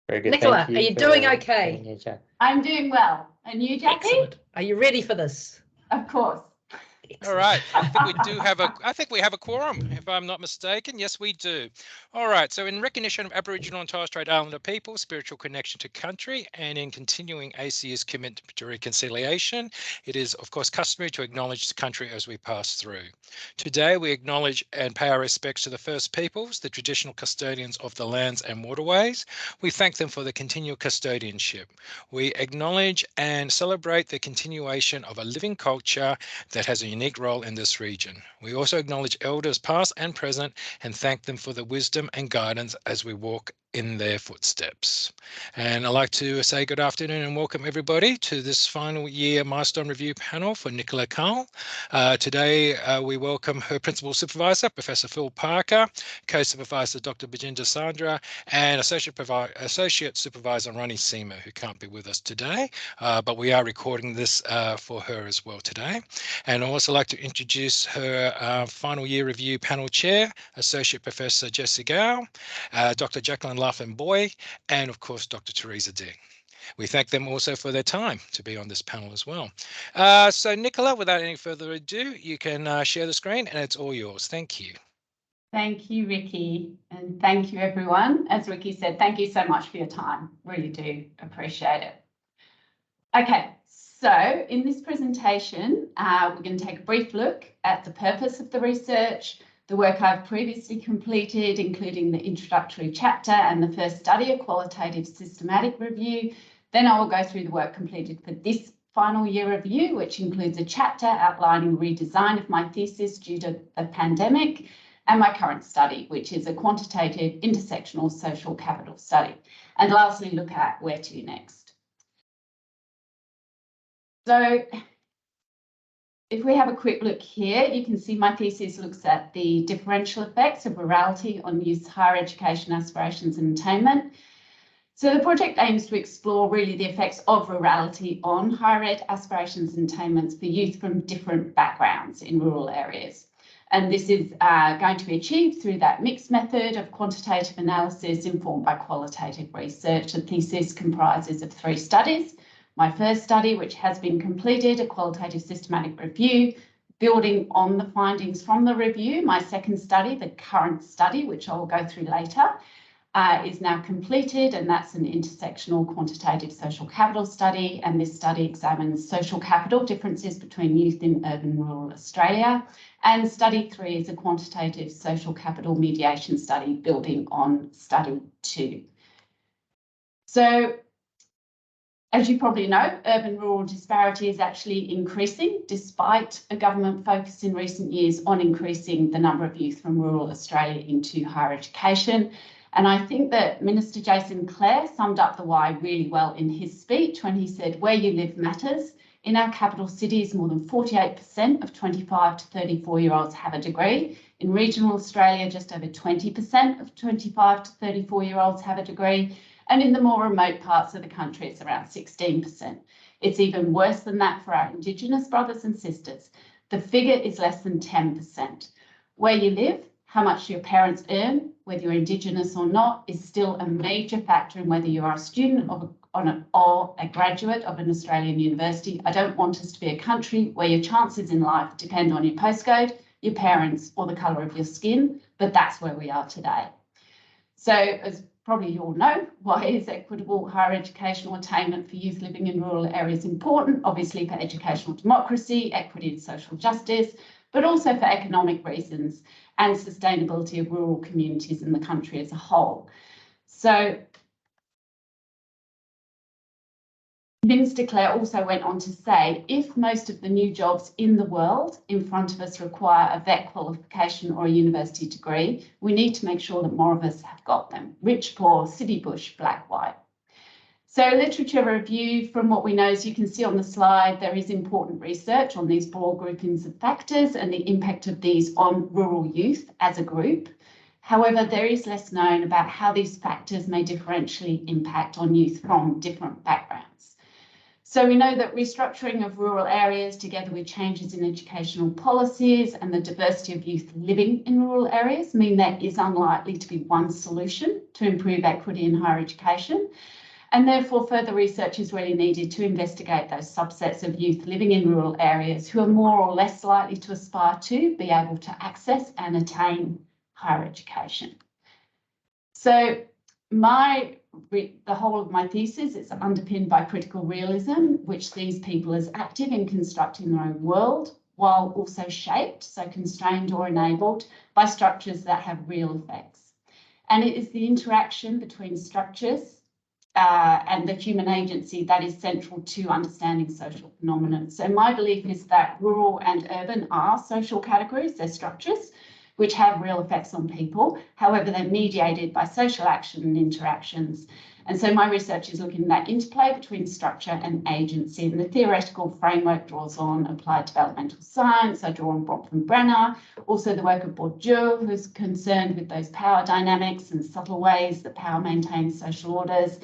Very good. Nicola, Thank you are you doing for okay? being here, Jack. I'm doing well. And you, Jackie? Excellent. Are you ready for this? Of course. All right, I think we have a quorum, if I'm not mistaken. Yes, we do. All right, so in recognition of Aboriginal and Torres Strait Islander people, spiritual connection to country, and in continuing AC's commitment to reconciliation, it is, of course, customary to acknowledge the country as we pass through. Today, we acknowledge and pay our respects to the First Peoples, the traditional custodians of the lands and waterways. We thank them for the continual custodianship. We acknowledge and celebrate the continuation of a living culture that has a unique role in this region. We also acknowledge elders past and present and thank them for the wisdom and guidance as we walk in their footsteps. And I'd like to say good afternoon and welcome everybody to this final year milestone review panel for Nicola Cull. Today we welcome her principal supervisor, Professor Phil Parker, co-supervisor Dr. Bajinda Sandra, and associate supervisor Ronnie Seamer, who can't be with us today, but we are recording this for her as well today. And I'd also like to introduce her final year review panel chair, Associate Professor Jessie Gow, Dr. Jacqueline Laughlin-Boy, and of course, Dr. Teresa Ding. We thank them also for their time to be on this panel as well. So Nicola, without any further ado, you can share the screen and it's all yours. Thank you. Thank you, Ricky, and thank you, everyone. As Ricky said, thank you so much for your time. Really do appreciate it. Okay, so in this presentation, we're going to take a brief look at the purpose of the research, the work I've previously completed, including the introductory chapter and the first study, a qualitative systematic review. Then I will go through the work completed for this final year review, which includes a chapter outlining redesign of my thesis due to the pandemic, and my current study, which is a quantitative intersectional social capital study. And lastly, look at where to next. So if we have a quick look here, you can see my thesis looks at the differential effects of rurality on youth higher education aspirations and attainment. So the project aims to explore really the effects of rurality on higher ed aspirations and attainments for youth from different backgrounds in rural areas. And this is going to be achieved through that mixed method of quantitative analysis informed by qualitative research. The thesis comprises of 3 studies. My first study, which has been completed, a qualitative systematic review, building on the findings from the review. My second study, the current study, which I will go through later, is now completed, and that's an intersectional quantitative social capital study. And this study examines social capital differences between youth in urban and rural Australia. And study 3 is a quantitative social capital mediation study building on study 2. So, as you probably know, urban-rural disparity is actually increasing despite a government focus in recent years on increasing the number of youth from rural Australia into higher education. And I think that Minister Jason Clare summed up the why really well in his speech when he said, where you live matters. In our capital cities, more than 48% of 25 to 34-year-olds have a degree. In regional Australia, just over 20% of 25 to 34-year-olds have a degree. And in the more remote parts of the country, it's around 16%. It's even worse than that for our Indigenous brothers and sisters. The figure is less than 10%. Where you live, how much your parents earn, whether you're Indigenous or not, is still a major factor in whether you are a student or a graduate of an Australian university. I don't want us to be a country where your chances in life depend on your postcode, your parents, or the colour of your skin, but that's where we are today. So, as probably you all know, why is equitable higher educational attainment for youth living in rural areas important? Obviously for educational democracy, equity and social justice, but also for economic reasons and sustainability of rural communities in the country as a whole. So Minister Clare also went on to say, if most of the new jobs in the world in front of us require a vet qualification or a university degree, we need to make sure that more of us have got them. Rich, poor, city, bush, black, white. So literature review, from what we know, as you can see on the slide, there is important research on these broad groupings of factors and the impact of these on rural youth as a group. However, there is less known about how these factors may differentially impact on youth from different backgrounds. So we know that restructuring of rural areas together with changes in educational policies and the diversity of youth living in rural areas mean there is unlikely to be one solution to improve equity in higher education. And therefore, further research is really needed to investigate those subsets of youth living in rural areas who are more or less likely to aspire to be able to access and attain higher education. So the whole of my thesis is underpinned by critical realism, which sees people as active in constructing their own world, while also shaped, so constrained or enabled, by structures that have real effects. And it is the interaction between structures and the human agency that is central to understanding social phenomena. So my belief is that rural and urban are social categories, they're structures, which have real effects on people. However, they're mediated by social action and interactions. And so my research is looking at that interplay between structure and agency. And the theoretical framework draws on applied developmental science. I draw on Bronfman-Brenner, also the work of Bourdieu, who's concerned with those power dynamics and subtle ways that power maintains social orders.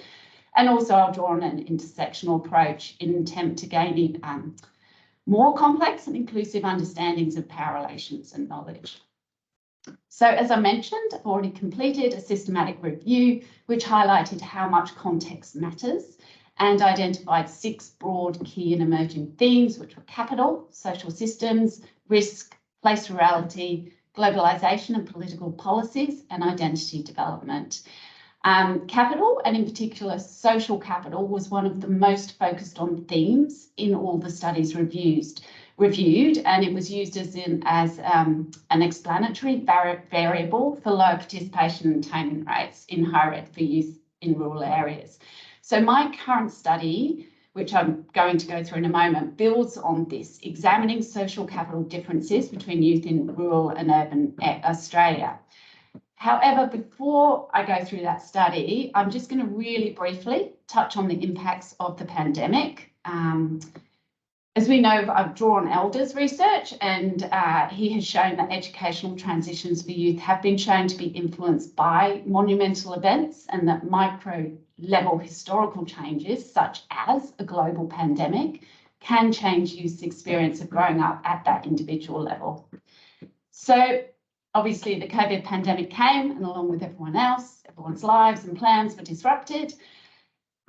And also I'll draw on an intersectional approach in an attempt to gain more complex and inclusive understandings of power relations and knowledge. So as I mentioned, I've already completed a systematic review which highlighted how much context matters and identified 6 broad key and emerging themes, which were capital, social systems, risk, place rurality, globalisation and political policies, and identity development. Capital, and in particular social capital, was one of the most focused on themes in all the studies reviewed, and it was used as an explanatory variable for low participation and attainment rates in higher ed for youth in rural areas. So my current study, which I'm going to go through in a moment, builds on this, examining social capital differences between youth in rural and urban Australia. However, before I go through that study, I'm just going to really briefly touch on the impacts of the pandemic. As we know, I've drawn Elder's research, and he has shown that educational transitions for youth have been shown to be influenced by monumental events, and that micro-level historical changes, such as a global pandemic, can change youth's experience of growing up at that individual level. So obviously the COVID pandemic came, and along with everyone else, everyone's lives and plans were disrupted.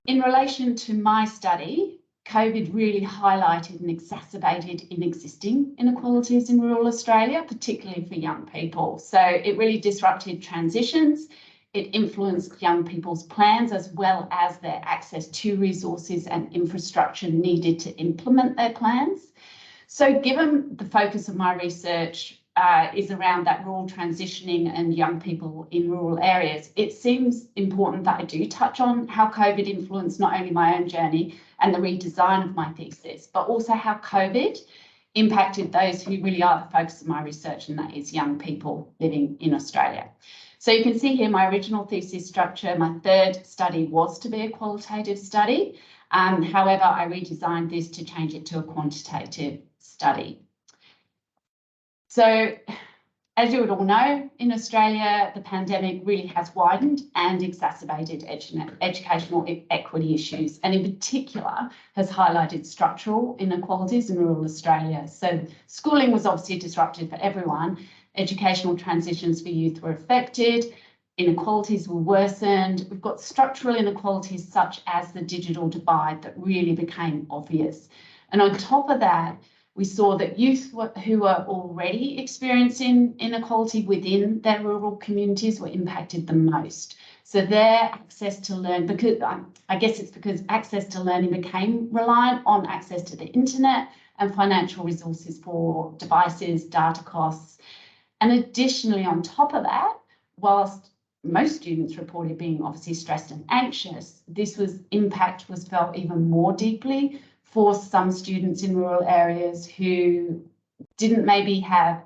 In relation to my study, COVID really highlighted and exacerbated existing inequalities in rural Australia, particularly for young people. So it really disrupted transitions. It influenced young people's plans as well as their access to resources and infrastructure needed to implement their plans. So given the focus of my research is around that rural transitioning and young people in rural areas, it seems important that I do touch on how COVID influenced not only my own journey and the redesign of my thesis, but also how COVID impacted those who really are the focus of my research, and that is young people living in Australia. So you can see here my original thesis structure. My third study was to be a qualitative study. However, I redesigned this to change it to a quantitative study. So, as you would all know, in Australia, the pandemic really has widened and exacerbated educational equity issues, and in particular has highlighted structural inequalities in rural Australia. So schooling was obviously disrupted for everyone. Educational transitions for youth were affected. Inequalities were worsened. We've got structural inequalities such as the digital divide that really became obvious. And on top of that, we saw that youth who were already experiencing inequality within their rural communities were impacted the most. So their access to learn, because I guess it's because access to learning became reliant on access to the internet and financial resources for devices, data costs. And additionally, on top of that, whilst most students reported being obviously stressed and anxious, this impact was felt even more deeply for some students in rural areas who didn't maybe have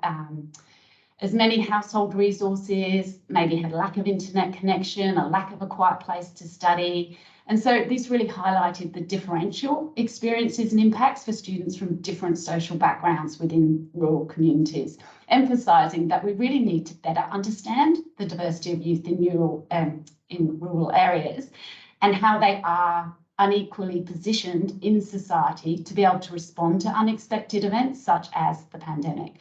as many household resources, maybe had a lack of internet connection, a lack of a quiet place to study. And so this really highlighted the differential experiences and impacts for students from different social backgrounds within rural communities, emphasising that we really need to better understand the diversity of youth in rural areas and how they are unequally positioned in society to be able to respond to unexpected events such as the pandemic.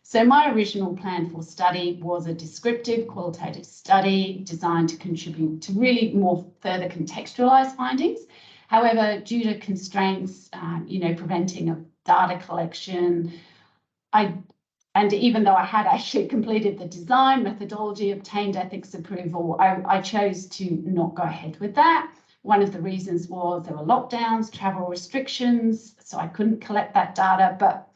So my original plan for study was a descriptive qualitative study designed to contribute to really more further contextualised findings. However, due to constraints, preventing of data collection, and even though I had actually completed the design methodology, obtained ethics approval, I chose to not go ahead with that. One of the reasons was there were lockdowns, travel restrictions, so I couldn't collect that data, but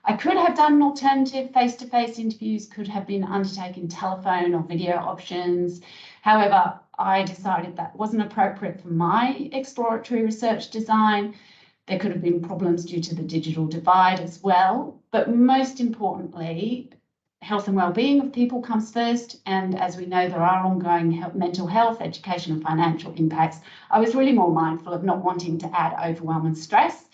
I could have done an alternative. Face-to-face interviews could have been undertaken telephone or video options. However, I decided that wasn't appropriate for my exploratory research design. There could have been problems due to the digital divide as well. But most importantly, health and well-being of people comes first. And as we know, there are ongoing mental health, education and financial impacts. I was really more mindful of not wanting to add overwhelm and stress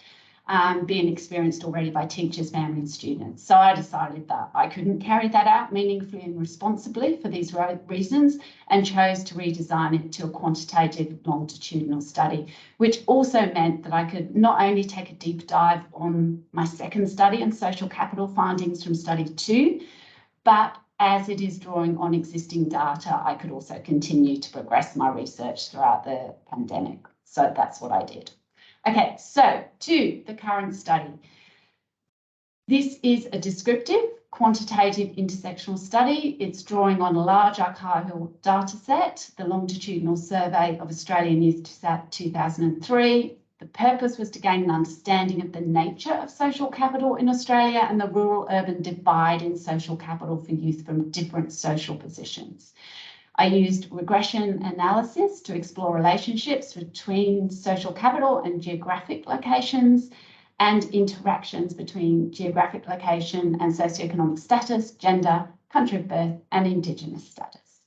being experienced already by teachers, family and students. So I decided that I couldn't carry that out meaningfully and responsibly for these reasons and chose to redesign it to a quantitative longitudinal study, which also meant that I could not only take a deep dive on my second study and social capital findings from study 2, but as it is drawing on existing data, I could also continue to progress my research throughout the pandemic. So that's what I did. Okay, so to the current study. This is a descriptive, quantitative intersectional study. It's drawing on a large archival data set, the longitudinal survey of Australian youth to 2003. The purpose was to gain an understanding of the nature of social capital in Australia and the rural-urban divide in social capital for youth from different social positions. I used regression analysis to explore relationships between social capital and geographic locations and interactions between geographic location and socioeconomic status, gender, country of birth and Indigenous status.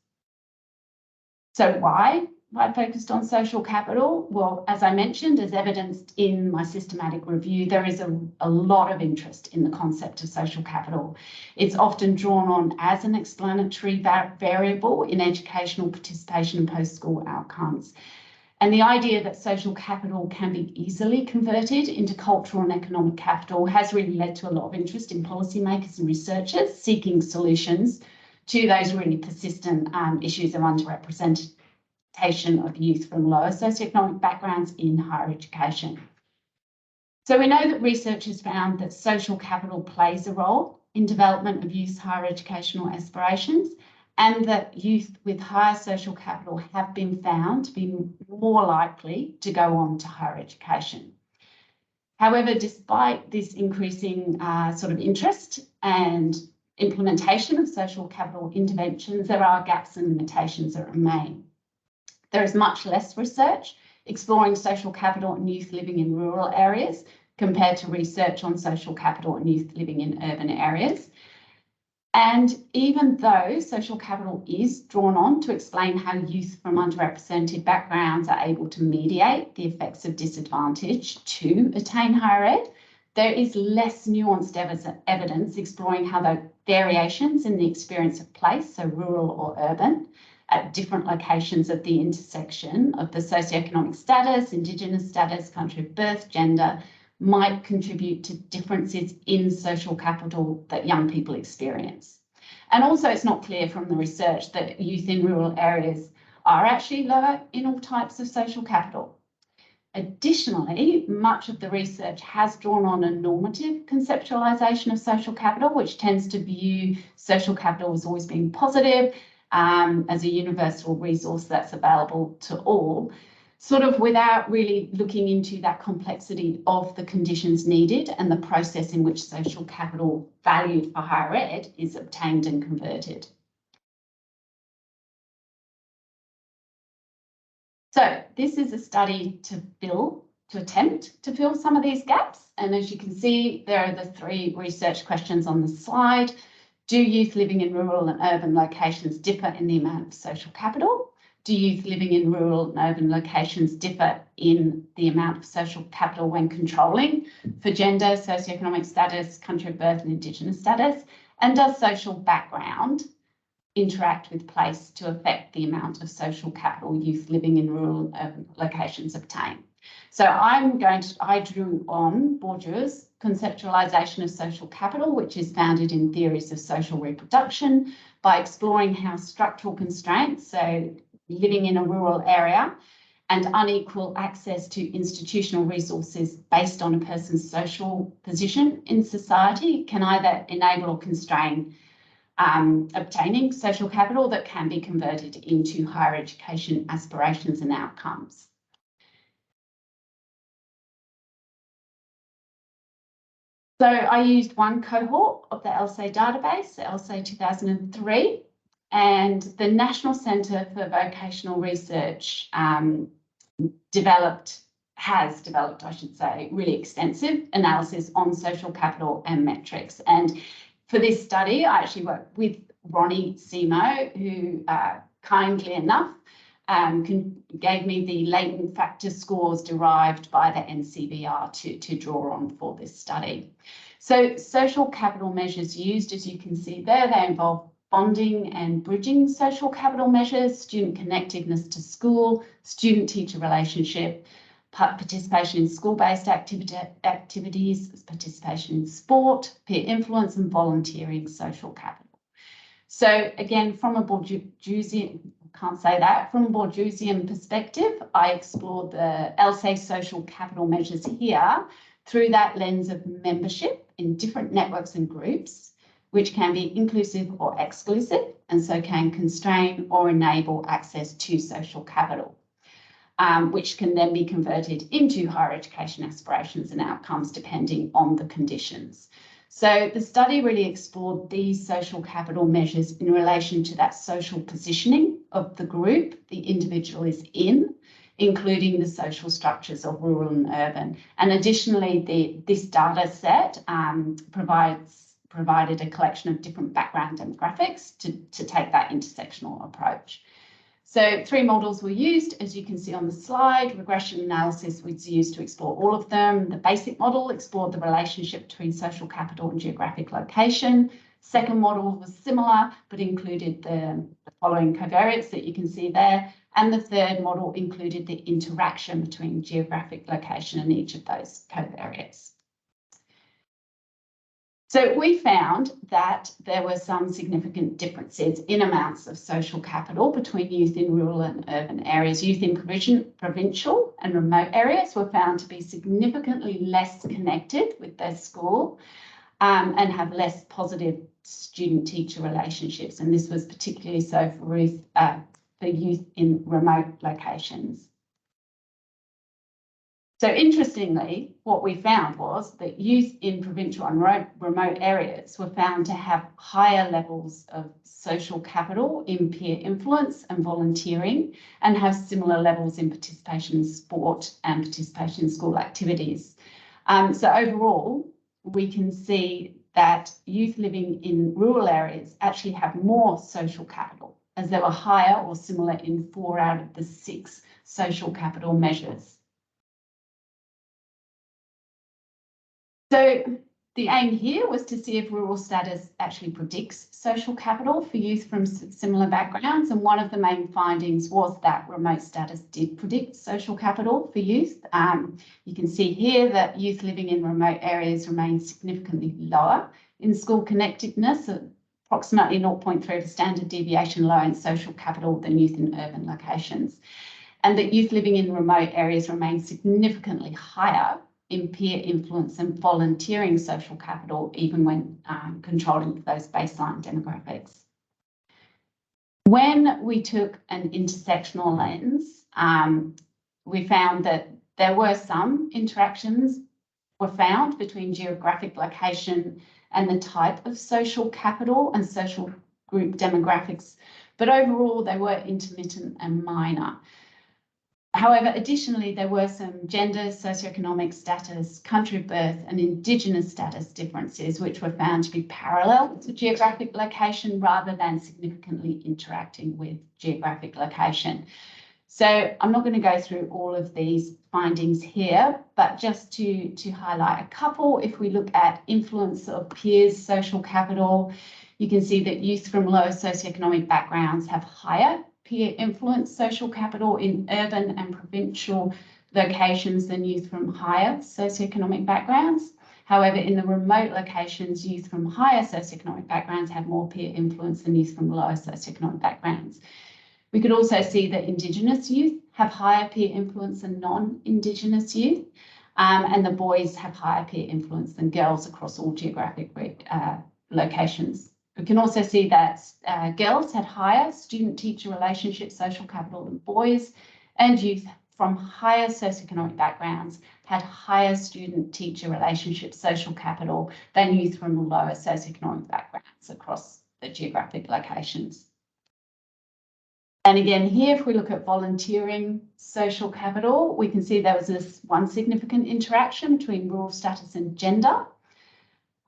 So why I focused on social capital? Well, as I mentioned, as evidenced in my systematic review, there is a lot of interest in the concept of social capital. It's often drawn on as an explanatory variable in educational participation and post-school outcomes. And the idea that social capital can be easily converted into cultural and economic capital has really led to a lot of interest in policymakers and researchers seeking solutions to those really persistent issues of underrepresentation of youth from lower socioeconomic backgrounds in higher education. So we know that research has found that social capital plays a role in development of youth's higher educational aspirations, and that youth with higher social capital have been found to be more likely to go on to higher education. However, despite this increasing sort of interest and implementation of social capital interventions, there are gaps and limitations that remain. There is much less research exploring social capital and youth living in rural areas compared to research on social capital and youth living in urban areas. And even though social capital is drawn on to explain how youth from underrepresented backgrounds are able to mediate the effects of disadvantage to attain higher ed, there is less nuanced evidence exploring how the variations in the experience of place, so rural or urban, at different locations of the intersection of the socioeconomic status, Indigenous status, country of birth, gender, might contribute to differences in social capital that young people experience. And also it's not clear from the research that youth in rural areas are actually lower in all types of social capital. Additionally, much of the research has drawn on a normative conceptualisation of social capital, which tends to view social capital as always being positive, as a universal resource that's available to all, sort of without really looking into that complexity of the conditions needed and the process in which social capital valued for higher ed is obtained and converted. So this is a study to attempt to fill some of these gaps. And as you can see, there are the 3 research questions on the slide. Do youth living in rural and urban locations differ in the amount of social capital? Do youth living in rural and urban locations differ in the amount of social capital when controlling for gender, socioeconomic status, country of birth and Indigenous status? And does social background interact with place to affect the amount of social capital youth living in rural and urban locations obtain? So I drew on Bourdieu's conceptualisation of social capital, which is founded in theories of social reproduction, by exploring how structural constraints, so living in a rural area, and unequal access to institutional resources based on a person's social position in society can either enable or constrain obtaining social capital that can be converted into higher education aspirations and outcomes. So I used one cohort of the LSA database, the LSA 2003, and the National Centre for Vocational Research has developed, I should say, really extensive analysis on social capital and metrics. And for this study, I actually worked with Ronnie Simo, who kindly enough gave me the latent factor scores derived by the NCVR to draw on for this study. So social capital measures used, as you can see there, they involve bonding and bridging social capital measures, student connectedness to school, student-teacher relationship, participation in school-based activities, participation in sport, peer influence and volunteering social capital. So again, from a Bourdieusian, from a Bourdieusian perspective, I explored the LSA social capital measures here through that lens of membership in different networks and groups, which can be inclusive or exclusive, and so can constrain or enable access to social capital, which can then be converted into higher education aspirations and outcomes depending on the conditions. So the study really explored these social capital measures in relation to that social positioning of the group the individual is in, including the social structures of rural and urban. And additionally, this data set provided a collection of different background demographics to take that intersectional approach. So 3 models were used, as you can see on the slide. Regression analysis was used to explore all of them. The basic model explored the relationship between social capital and geographic location. Second model was similar, but included the following covariates that you can see there. And the third model included the interaction between geographic location and each of those covariates. So we found that there were some significant differences in amounts of social capital between youth in rural and urban areas. Youth in provincial and remote areas were found to be significantly less connected with their school and have less positive student-teacher relationships. And this was particularly so for youth in remote locations. So interestingly, what we found was that youth in provincial and remote areas were found to have higher levels of social capital in peer influence and volunteering, and have similar levels in participation in sport and participation in school activities. So overall, we can see that youth living in rural areas actually have more social capital, as they were higher or similar in 4 out of the 6 social capital measures. So the aim here was to see if rural status actually predicts social capital for youth from similar backgrounds. And one of the main findings was that remote status did predict social capital for youth. You can see here that youth living in remote areas remain significantly lower in school connectedness, approximately 0.3 of a standard deviation lower in social capital than youth in urban locations. And that youth living in remote areas remain significantly higher in peer influence and volunteering social capital, even when controlling for those baseline demographics. When we took an intersectional lens, we found that there were some interactions were found between geographic location and the type of social capital and social group demographics, but overall they were intermittent and minor. However, additionally, there were some gender, socioeconomic status, country of birth and Indigenous status differences, which were found to be parallel to geographic location rather than significantly interacting with geographic location. So I'm not going to go through all of these findings here, but just to highlight a couple, if we look at influence of peers' social capital, you can see that youth from lower socioeconomic backgrounds have higher peer influence social capital in urban and provincial locations than youth from higher socioeconomic backgrounds. However, in the remote locations, youth from higher socioeconomic backgrounds have more peer influence than youth from lower socioeconomic backgrounds. We could also see that Indigenous youth have higher peer influence than non-Indigenous youth, and the boys have higher peer influence than girls across all geographic locations. We can also see that girls had higher student-teacher relationship social capital than boys, and youth from higher socioeconomic backgrounds had higher student-teacher relationship social capital than youth from lower socioeconomic backgrounds across the geographic locations. And again, here, if we look at volunteering social capital, we can see there was this one significant interaction between rural status and gender.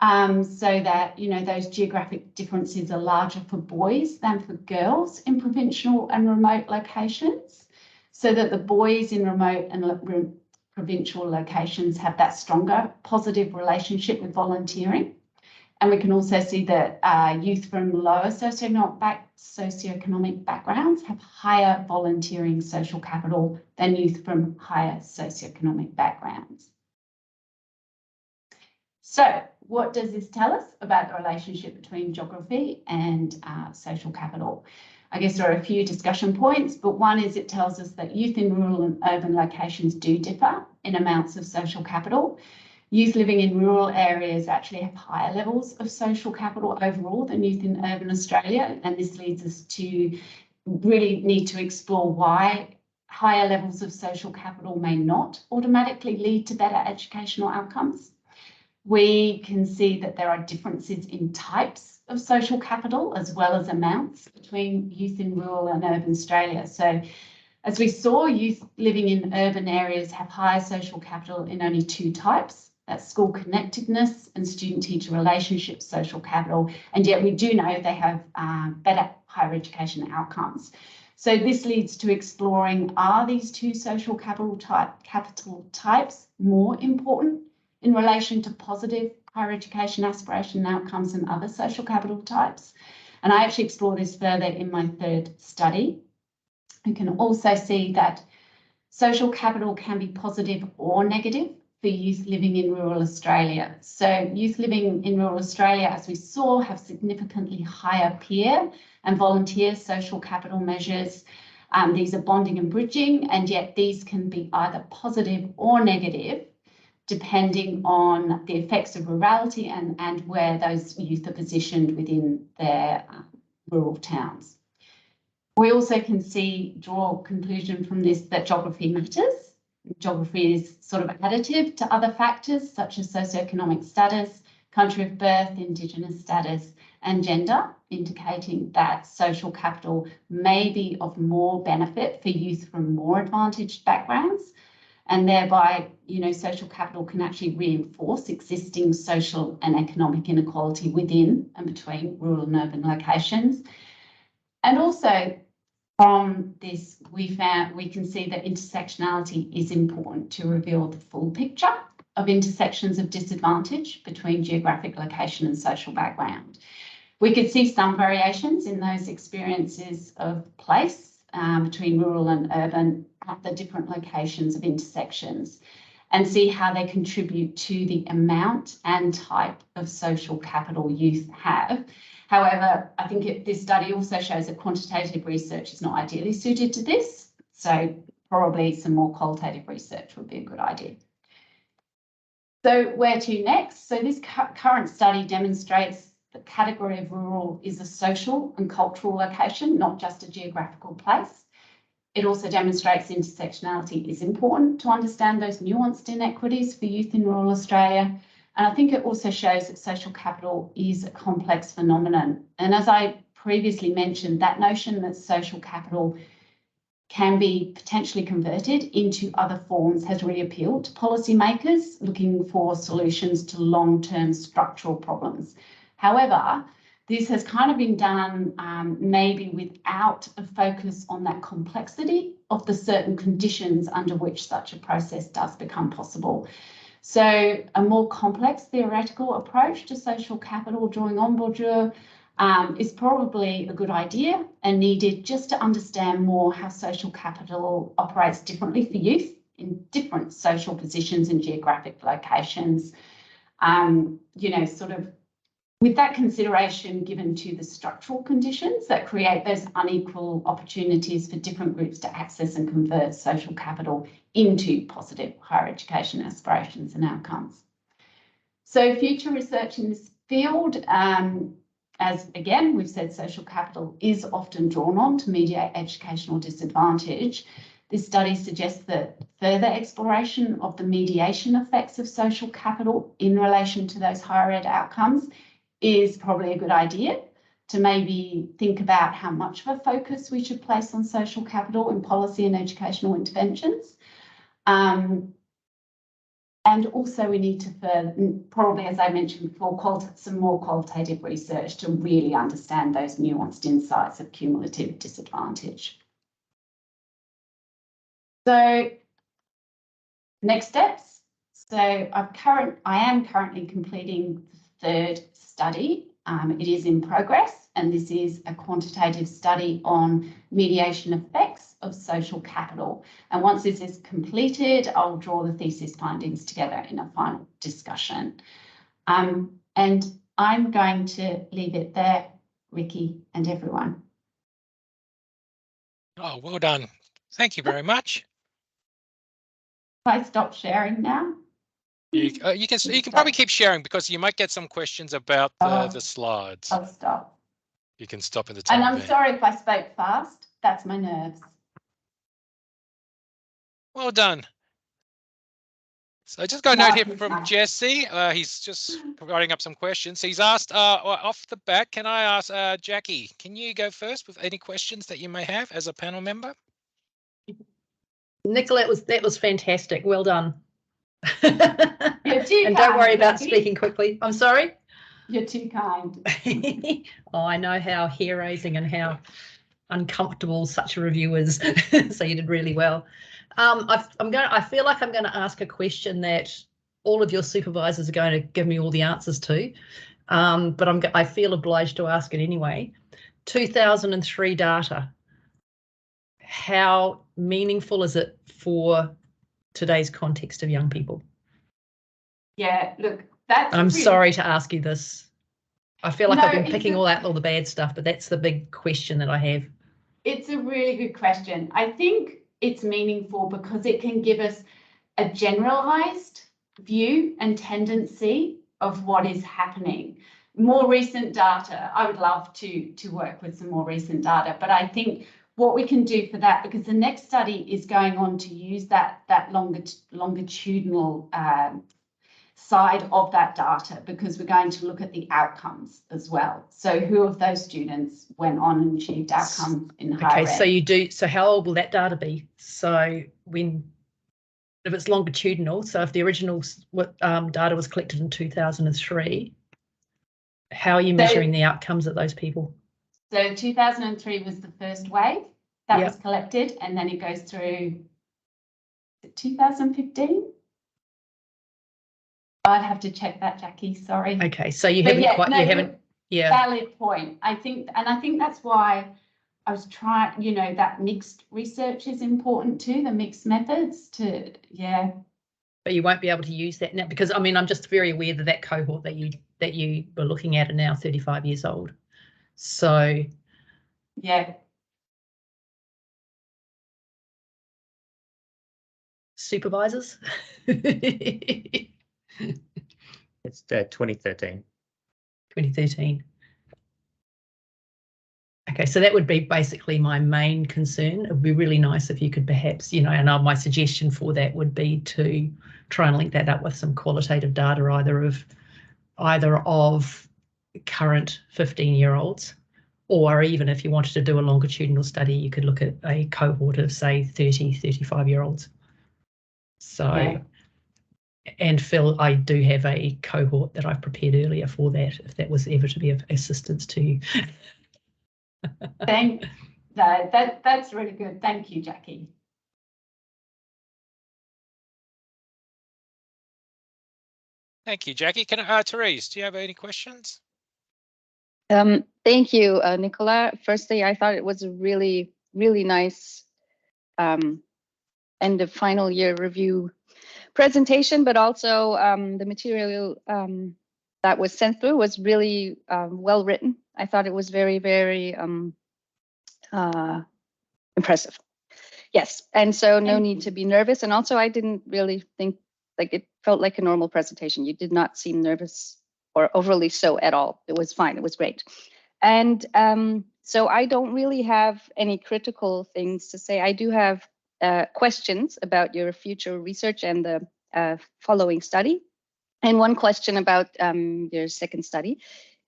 So that, you know, those geographic differences are larger for boys than for girls in provincial and remote locations, so that the boys in remote and provincial locations have that stronger positive relationship with volunteering. And we can also see that youth from lower socioeconomic backgrounds have higher volunteering social capital than youth from higher socioeconomic backgrounds. So what does this tell us about the relationship between geography and social capital? I guess there are a few discussion points, but one is it tells us that youth in rural and urban locations do differ in amounts of social capital. Youth living in rural areas actually have higher levels of social capital overall than youth in urban Australia, and this leads us to really need to explore why higher levels of social capital may not automatically lead to better educational outcomes. We can see that there are differences in types of social capital as well as amounts between youth in rural and urban Australia. So as we saw, youth living in urban areas have higher social capital in only two types. That's school connectedness and student-teacher relationship social capital. And yet we do know they have better higher education outcomes. So this leads to exploring, are these two social capital types more important in relation to positive higher education aspiration and outcomes than other social capital types? And I actually explore this further in my third study. You can also see that social capital can be positive or negative for youth living in rural Australia. So youth living in rural Australia, as we saw, have significantly higher peer and volunteer social capital measures. These are bonding and bridging, and yet these can be either positive or negative, depending on the effects of rurality and where those youth are positioned within their rural towns. We also can draw a conclusion from this that geography matters. Geography is sort of additive to other factors such as socioeconomic status, country of birth, Indigenous status, and gender, indicating that social capital may be of more benefit for youth from more advantaged backgrounds. And thereby, you know, social capital can actually reinforce existing social and economic inequality within and between rural and urban locations. And also from this, we can see that intersectionality is important to reveal the full picture of intersections of disadvantage between geographic location and social background. We could see some variations in those experiences of place between rural and urban at the different locations of intersections, and see how they contribute to the amount and type of social capital youth have. However, I think this study also shows that quantitative research is not ideally suited to this, so probably some more qualitative research would be a good idea. So where to next? So this current study demonstrates the category of rural is a social and cultural location, not just a geographical place. It also demonstrates intersectionality is important to understand those nuanced inequities for youth in rural Australia. And I think it also shows that social capital is a complex phenomenon. And as I previously mentioned, that notion that social capital can be potentially converted into other forms has really appealed to policymakers looking for solutions to long-term structural problems. However, this has kind of been done maybe without a focus on that complexity of the certain conditions under which such a process does become possible. So a more complex theoretical approach to social capital drawing on Bourdieu is probably a good idea and needed just to understand more how social capital operates differently for youth in different social positions and geographic locations. Sort of with that consideration given to the structural conditions that create those unequal opportunities for different groups to access and convert social capital into positive higher education aspirations and outcomes. So future research in this field, as again, we've said social capital is often drawn on to mediate educational disadvantage. This study suggests that further exploration of the mediation effects of social capital in relation to those higher ed outcomes is probably a good idea, to maybe think about how much of a focus we should place on social capital in policy and educational interventions. And also we need to probably, as I mentioned before, some more qualitative research to really understand those nuanced insights of cumulative disadvantage. So next steps. So I am currently completing the third study. It is in progress, and this is a quantitative study on mediation effects of social capital. And once this is completed, I'll draw the thesis findings together in a final discussion. And I'm going to leave it there, Ricky and everyone. Oh, well done. Thank you very much. Can I stop sharing now? You can probably keep sharing because you might get some questions about the slides. I'll stop. You can stop in the time. And I'm sorry if I spoke fast. That's my nerves. Well done. So I just got a note here from Jesse. He's just providing up some questions. He's asked off the bat, can I ask Jackie, can you go first with any questions that you may have as a panel member? Nicola, that was fantastic. Well done. You're too and kind, don't worry about Jackie. speaking quickly. I'm sorry. You're too kind. Oh, I know how hair-raising and how uncomfortable such a review is. So you did really well. I feel like I'm going to ask a question that all of your supervisors are going to give me all the answers to, but I feel obliged to ask it anyway. 2003 data. How meaningful is it for today's context of young people? Yeah, look, that's. I'm sorry to ask you this. I feel like I've been picking all the bad stuff, but that's the big question that I have. It's a really good question. I think it's meaningful because it can give us a generalized view and tendency of what is happening. More recent data, I would love to work with some more recent data, but I think what we can do for that, because the next study is going on to use that longitudinal side of that data, because we're going to look at the outcomes as well. So who of those students went on and achieved outcomes in higher ed? So how old will that data be? So if it's longitudinal, so if the original data was collected in 2003, how are you measuring the outcomes of those people? So 2003 was the first wave that was collected, and then it goes through 2015. I'd have to check that, Jackie. Sorry. Okay, so you haven't. Valid point. I think that's why I was trying. That mixed research is important too. The mixed methods But you won't be able to use that now because I'm just very aware that cohort that you were looking at are now 35 years old. So. Yeah. Supervisors. It's 2013. 2013. Okay, so that would be basically my main concern. It would be really nice if you could perhaps, and my suggestion for that would be to try and link that up with some qualitative data, either of current 15-year-olds, or even if you wanted to do a longitudinal study, you could look at a cohort of, say, 30, 35-year-olds. So, and Phil, I do have a cohort that I've prepared earlier for that, if that was ever to be of assistance to you. That's really good. Thank you, Jackie. Thank you, Jackie. Therese, do you have any questions? Thank you, Nicola. Firstly, I thought it was a really, really nice end of final year review presentation, but also the material that was sent through was really well written. I thought it was very, very impressive. Yes, and so no need to be nervous. And also I didn't really think, like, it felt like a normal presentation. You did not seem nervous or overly so at all. It was fine, it was great. And so I don't really have any critical things to say. I do have questions about your future research and the following study. And one question about your second study.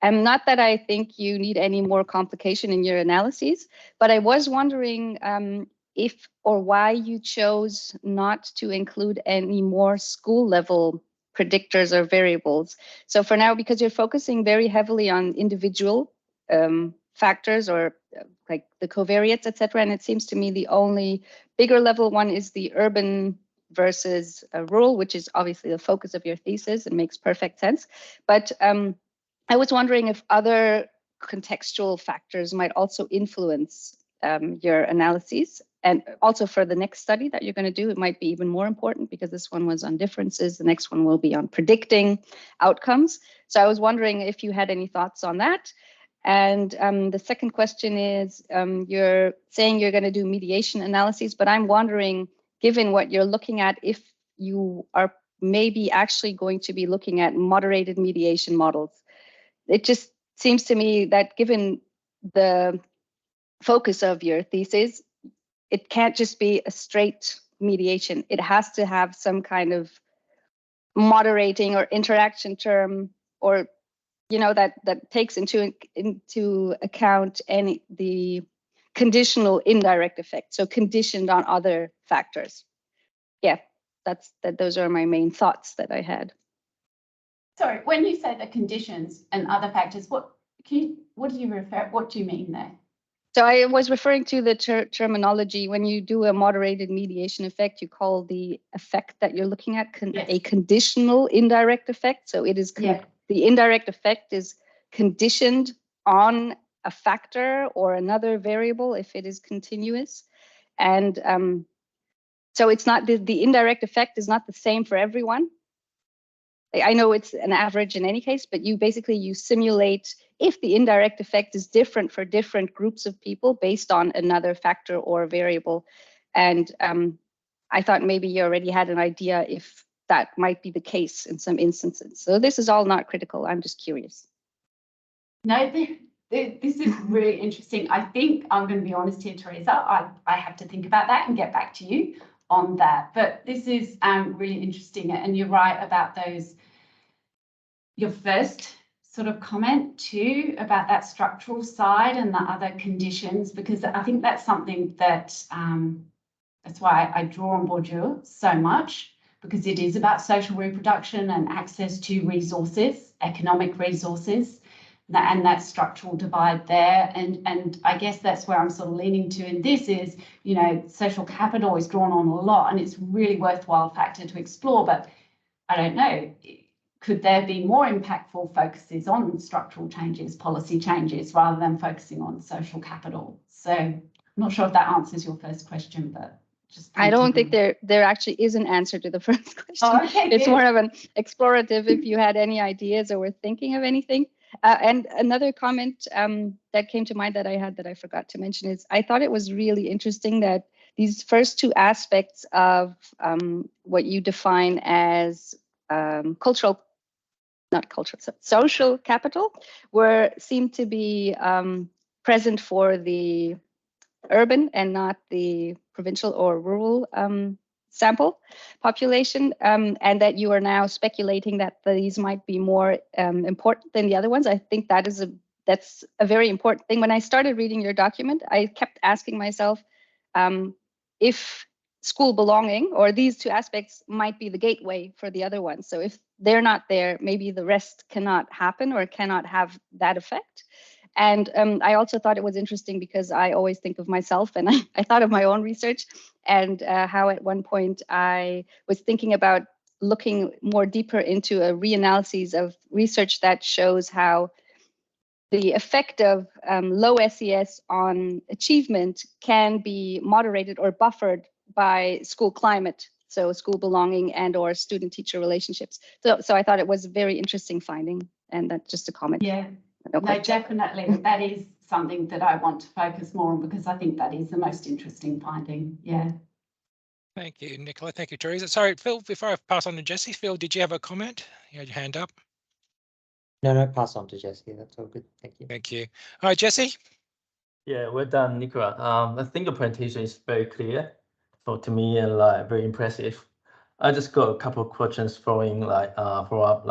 Not that I think you need any more complication in your analyses, but I was wondering if or why you chose not to include any more school level predictors or variables. So for now, because you're focusing very heavily on individual factors or like the covariates, etc., and it seems to me the only bigger level one is the urban versus rural, which is obviously the focus of your thesis. It makes perfect sense. But I was wondering if other contextual factors might also influence your analyses. And also for the next study that you're going to do, it might be even more important because this one was on differences. The next one will be on predicting outcomes. So I was wondering if you had any thoughts on that. And the second question is, you're saying you're going to do mediation analyses, but I'm wondering, given what you're looking at, if you are maybe actually going to be looking at moderated mediation models. It just seems to me that given the focus of your thesis, it can't just be a straight mediation. It has to have some kind of moderating or interaction term, or that takes into account the conditional indirect effect, so conditioned on other factors. Yeah, those are my main thoughts that I had. Sorry, when you say the conditions and other factors, what do you mean there? So I was referring to the terminology. When you do a moderated mediation effect, you call the effect that you're looking at a conditional indirect effect. So it is the indirect effect is conditioned on a factor or another variable if it is continuous. And so it's not the indirect effect is not the same for everyone. I know it's an average in any case, but you simulate if the indirect effect is different for different groups of people based on another factor or variable. And I thought maybe you already had an idea if that might be the case in some instances. So this is all not critical. I'm just curious. No, this is really interesting. I think I'm going to be honest here, Teresa. I have to think about that and get back to you on that. But this is really interesting. And you're right about your first sort of comment too about that structural side and the other conditions, because I think that's something that that's why I draw on Bourdieu so much, because it is about social reproduction and access to resources, economic resources, and that structural divide there. And I guess that's where I'm sort of leaning to in this is, social capital is drawn on a lot and it's really worthwhile factor to explore, but I don't know, could there be more impactful focuses on structural changes, policy changes, rather than focusing on social capital? So I'm not sure if that answers your first question, but just I don't think there actually is an answer to the first question. Oh, okay, it's good. more of an explorative if you had any ideas or were thinking of anything. And another comment that came to mind that I had that I forgot to mention is I thought it was really interesting that these first two aspects of what you define as social capital seemed to be present for the urban and not the provincial or rural sample population, and that you are now speculating that these might be more important than the other ones. I think that's a very important thing. When I started reading your document, I kept asking myself if school belonging or these two aspects might be the gateway for the other ones. So if they're not there, maybe the rest cannot happen or cannot have that effect. And I also thought it was interesting because I always think of myself, and I thought of my own research and how at one point I was thinking about looking more deeper into a reanalysis of research that shows how the effect of low SES on achievement can be moderated or buffered by school climate, so school belonging and or student-teacher relationships. So I thought it was a very interesting finding, and that's just a comment. Yeah, No, no, definitely. That is something that I want to focus more on because I think that is the most interesting finding. Yeah. Thank you, Nicola. Thank you, Teresa. Sorry, Phil, before I pass on to Jesse, Phil, did you have a comment? You had your hand up. No, pass on to Jesse. That's all good. Thank you. Thank you. All right, Jesse. Yeah, well done, Nicola. I think the presentation is very clear to me and like very impressive. I just got a couple of questions following like follow up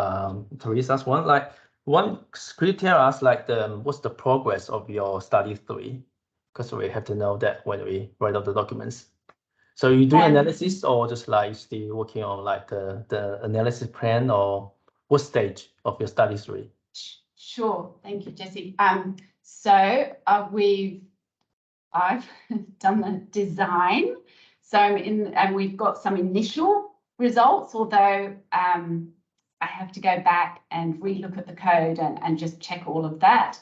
Teresa's one. Like could you tell us like what's the progress of your study 3? Because we have to know that when we write up the documents. So you do analysis or just like still working on like the analysis plan, or what stage of your study 3? Sure. Thank you, Jesse. So I've done the design. So and we've got some initial results, although I have to go back and relook at the code and just check all of that.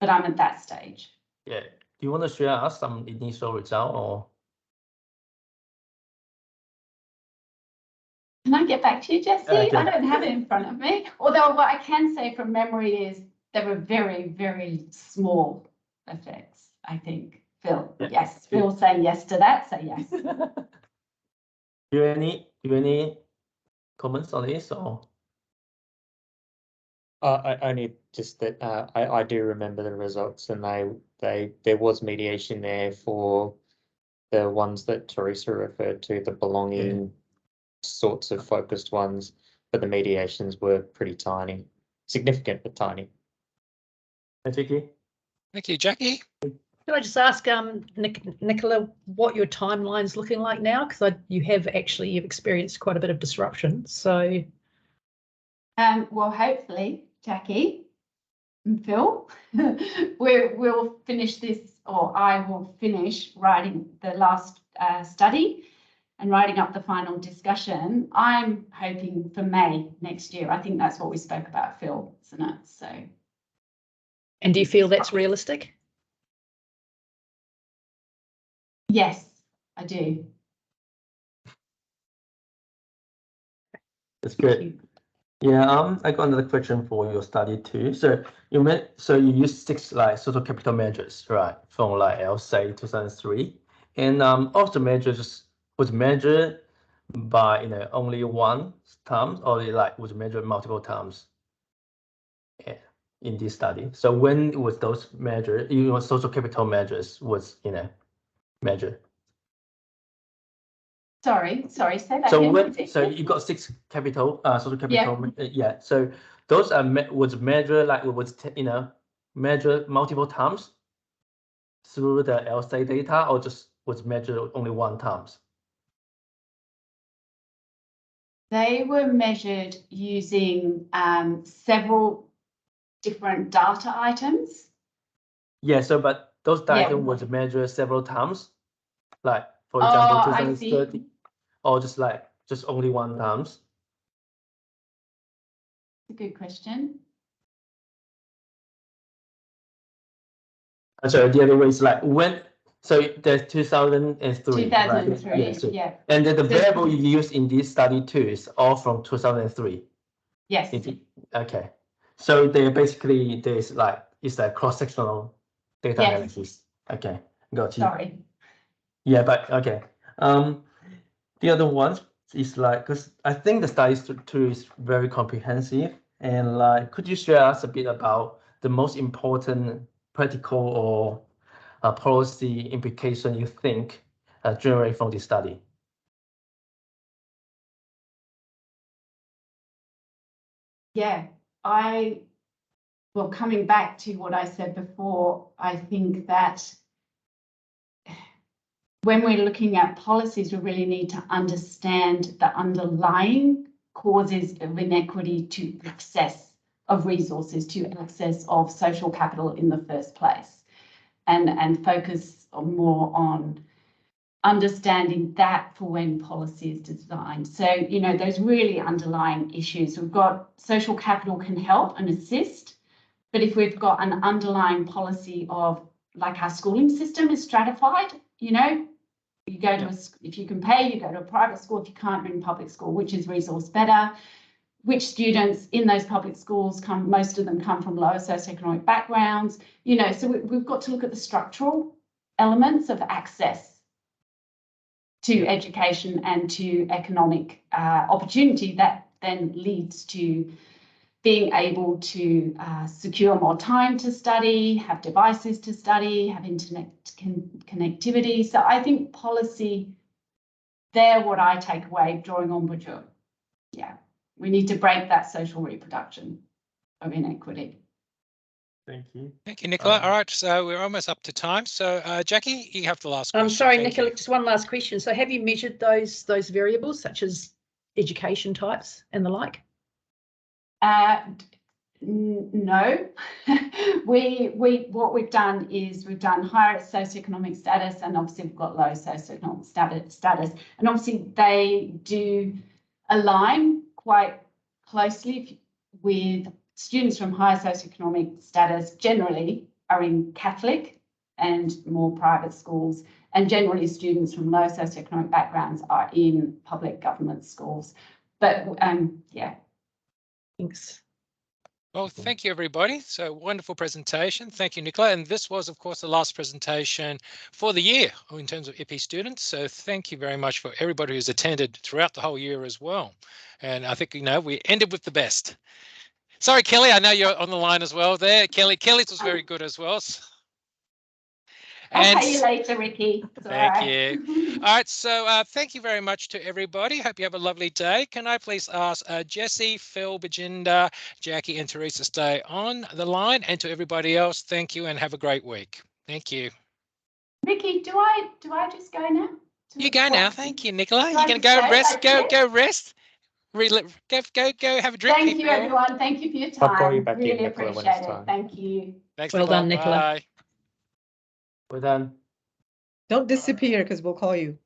But I'm at that stage. Yeah. Do you want to share us some initial result or? Can I get back to you, Jesse? Okay. I don't have it in front of me. Although what I can say from memory is there were very, very small effects, I think. Phil, Yeah. yes. Phil saying yes to that, so yes. Do you have any comments on this or? I only just that I do remember the results, and there was mediation there for the ones that Teresa referred to, the belonging sorts of focused ones, but the mediations were pretty tiny, significant but tiny. Jackie? Thank you, Jackie. Can I just ask, Nicola, what your timeline's looking like now? Because you've experienced quite a bit of disruption. So, Well, hopefully, Jackie and Phil, we'll finish this, or I will finish writing the last study and writing up the final discussion. I'm hoping for May next year. I think that's what we spoke about, Phil, isn't it? So. And do you feel that's realistic? Yes, I do. That's good. Yeah, I got another question for your study too. So you use 6 like social capital measures, right? From like LSA 2003, and all the measures was measured by only one term, or like was measured multiple times. Yeah, in this study. So when was those measured? Social capital measures was measured. Sorry, say that So again. so you got 6 capital social capital. Yeah. So those are was measured like was measured multiple times through the LSA data, or just was measured only one times? They were measured using several different data items. Yeah. So but those data was measured several times, like for Oh, example 2030, I see. or just only one times. That's a good question. So the other way is like when. So there's 2003. 2003, right? yeah. And then the variable you use in this study too is all from 2003. Yes. Okay. So there's like it's a cross-sectional data analysis. Okay, got you. Sorry. Yeah, but okay. The other ones is like, because I think the study too is very comprehensive, and like, could you share us a bit about the most important practical or policy implication you think generate from this study? Yeah, well, coming back to what I said before, I think that when we're looking at policies, we really need to understand the underlying causes of inequity to access of resources, to access of social capital in the first place, and focus more on understanding that for when policy is designed. So, those really underlying issues, we've got social capital can help and assist, but if we've got an underlying policy of like our schooling system is stratified, You go to if you can pay, you go to a private school. If you can't, you're in public school, which is resource better. Which students in those public schools most of them come from lower socioeconomic backgrounds, you know, so we've got to look at the structural elements of access to education and to economic opportunity that then leads to being able to secure more time to study, have devices to study, have internet connectivity. So I think policy, they're what I take away, drawing on Bourdieu. Yeah. We need to break that social reproduction of inequity. Thank you. Thank you, Nicola. All right, so we're almost up to time. So Jackie, you have the last question. I'm sorry, Thank Nicola, you. just one last question. So have you measured those variables such as education types and the like? No. What we've done is we've done higher socioeconomic status, and obviously we've got low socioeconomic status, and obviously they do align quite closely with students from higher socioeconomic status generally are in Catholic and more private schools, and generally students from low socioeconomic backgrounds are in public government schools. But yeah. Thanks. Well, thank you, everybody. So wonderful presentation. Thank you, Nicola. And this was, of course, the last presentation for the year in terms of IPPE students. So thank you very much for everybody who's attended throughout the whole year as well. And I think, you know, we ended with the best. Sorry, Kelly, I know you're on the line as well there. Kelly's was very good as well. I'll pay you later, Ricky. Thank you. All right, so thank you very much to everybody. Hope you have a lovely day. Can I please ask Jessie, Phil, Bajinda, Jackie and Teresa stay on the line, and to everybody else, thank you and have a great week. Thank you. Ricky, do I just go now? You go now. Thank you, Nicola. You're going to go rest. Go rest. Go have a drink. Thank you, everyone. Thank you for your time. I'll call you back in, really Nicola, when appreciate it's it. time. Thank you. Thanks, Well done, Nicola. Bye. We're done. Don't disappear because we'll call you.